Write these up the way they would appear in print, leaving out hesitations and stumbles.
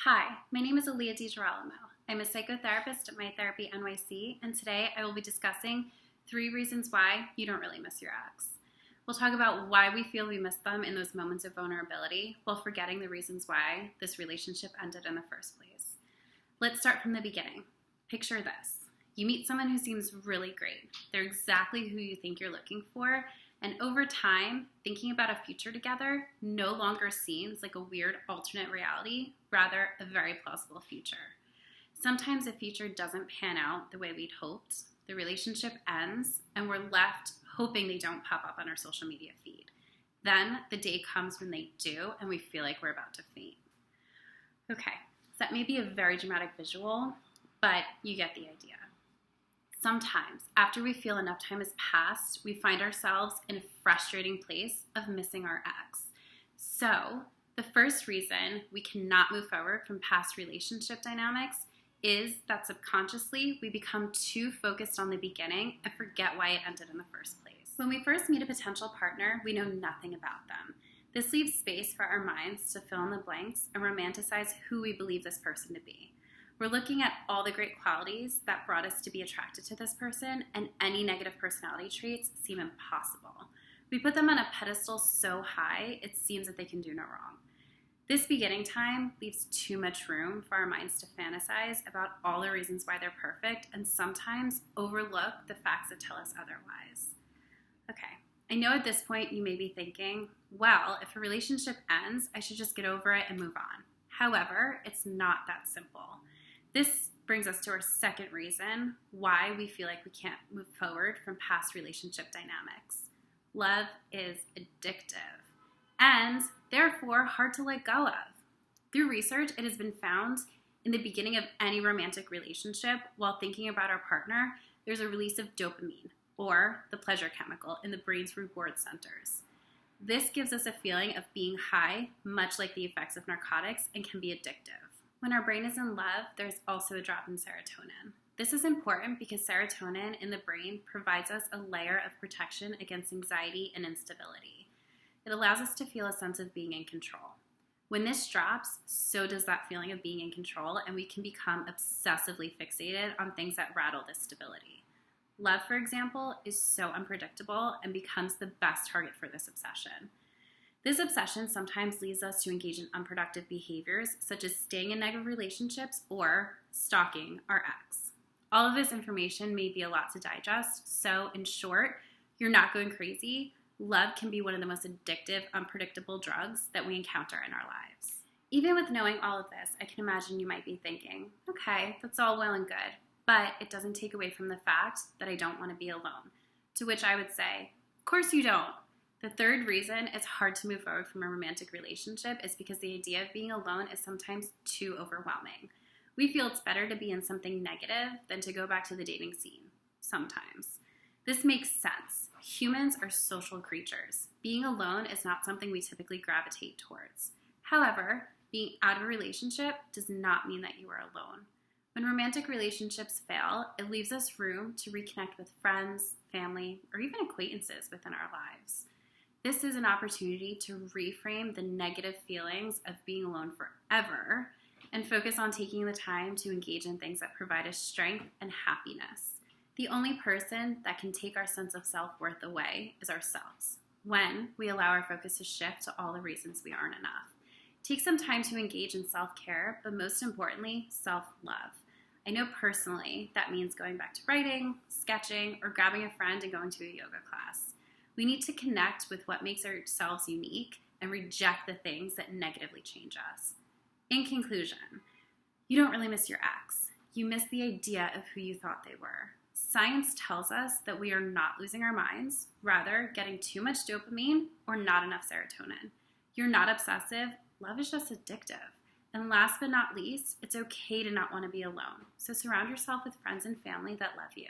Hi, my name is Aaliyah DiGirolamo. I'm a psychotherapist at myTherapyNYC, and today I will be discussing 3 reasons why you don't really miss your ex. We'll talk about why we feel we miss them in those moments of vulnerability while forgetting the reasons why this relationship ended in the first place. Let's start from the beginning. Picture this. You meet someone who seems really great. They're exactly who you think you're looking for, and over time, thinking about a future together no longer seems like a weird alternate reality, rather a very plausible future. Sometimes a future doesn't pan out the way we'd hoped, the relationship ends, and we're left hoping they don't pop up on our social media feed. Then the day comes when they do, and we feel like we're about to faint. Okay, so that may be a very dramatic visual, but you get the idea. Sometimes, after we feel enough time has passed, we find ourselves in a frustrating place of missing our ex. So, the first reason we cannot move forward from past relationship dynamics is that subconsciously we become too focused on the beginning and forget why it ended in the first place. When we first meet a potential partner, we know nothing about them. This leaves space for our minds to fill in the blanks and romanticize who we believe this person to be. We're looking at all the great qualities that brought us to be attracted to this person, and any negative personality traits seem impossible. We put them on a pedestal so high, it seems that they can do no wrong. This beginning time leaves too much room for our minds to fantasize about all the reasons why they're perfect, and sometimes overlook the facts that tell us otherwise. Okay, I know at this point you may be thinking, well, if a relationship ends, I should just get over it and move on. However, it's not that simple. This brings us to our second reason why we feel like we can't move forward from past relationship dynamics. Love is addictive and therefore hard to let go of. Through research, it has been found in the beginning of any romantic relationship, while thinking about our partner, there's a release of dopamine, or the pleasure chemical, in the brain's reward centers. This gives us a feeling of being high, much like the effects of narcotics, and can be addictive. When our brain is in love, there's also a drop in serotonin. This is important because serotonin in the brain provides us a layer of protection against anxiety and instability. It allows us to feel a sense of being in control. When this drops, so does that feeling of being in control, and we can become obsessively fixated on things that rattle this stability. Love, for example, is so unpredictable and becomes the best target for this obsession. This obsession sometimes leads us to engage in unproductive behaviors, such as staying in negative relationships or stalking our ex. All of this information may be a lot to digest, so in short, you're not going crazy. Love can be one of the most addictive, unpredictable drugs that we encounter in our lives. Even with knowing all of this, I can imagine you might be thinking, okay, that's all well and good, but it doesn't take away from the fact that I don't want to be alone. To which I would say, of course you don't. The third reason it's hard to move forward from a romantic relationship is because the idea of being alone is sometimes too overwhelming. We feel it's better to be in something negative than to go back to the dating scene, sometimes. This makes sense. Humans are social creatures. Being alone is not something we typically gravitate towards. However, being out of a relationship does not mean that you are alone. When romantic relationships fail, it leaves us room to reconnect with friends, family, or even acquaintances within our lives. This is an opportunity to reframe the negative feelings of being alone forever and focus on taking the time to engage in things that provide us strength and happiness. The only person that can take our sense of self-worth away is ourselves, when we allow our focus to shift to all the reasons we aren't enough. Take some time to engage in self-care, but most importantly, self-love. I know personally that means going back to writing, sketching, or grabbing a friend and going to a yoga class. We need to connect with what makes ourselves unique and reject the things that negatively change us. In conclusion, you don't really miss your ex. You miss the idea of who you thought they were. Science tells us that we are not losing our minds, rather getting too much dopamine or not enough serotonin. You're not obsessive. Love is just addictive. And last but not least, it's okay to not want to be alone. So surround yourself with friends and family that love you.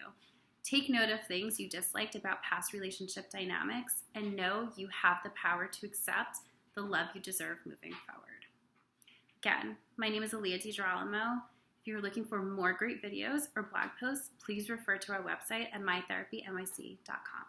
Take note of things you disliked about past relationship dynamics and know you have the power to accept the love you deserve moving forward. Again, my name is Aaliyah DiGirolamo. If you're looking for more great videos or blog posts, please refer to our website at mytherapynyc.com.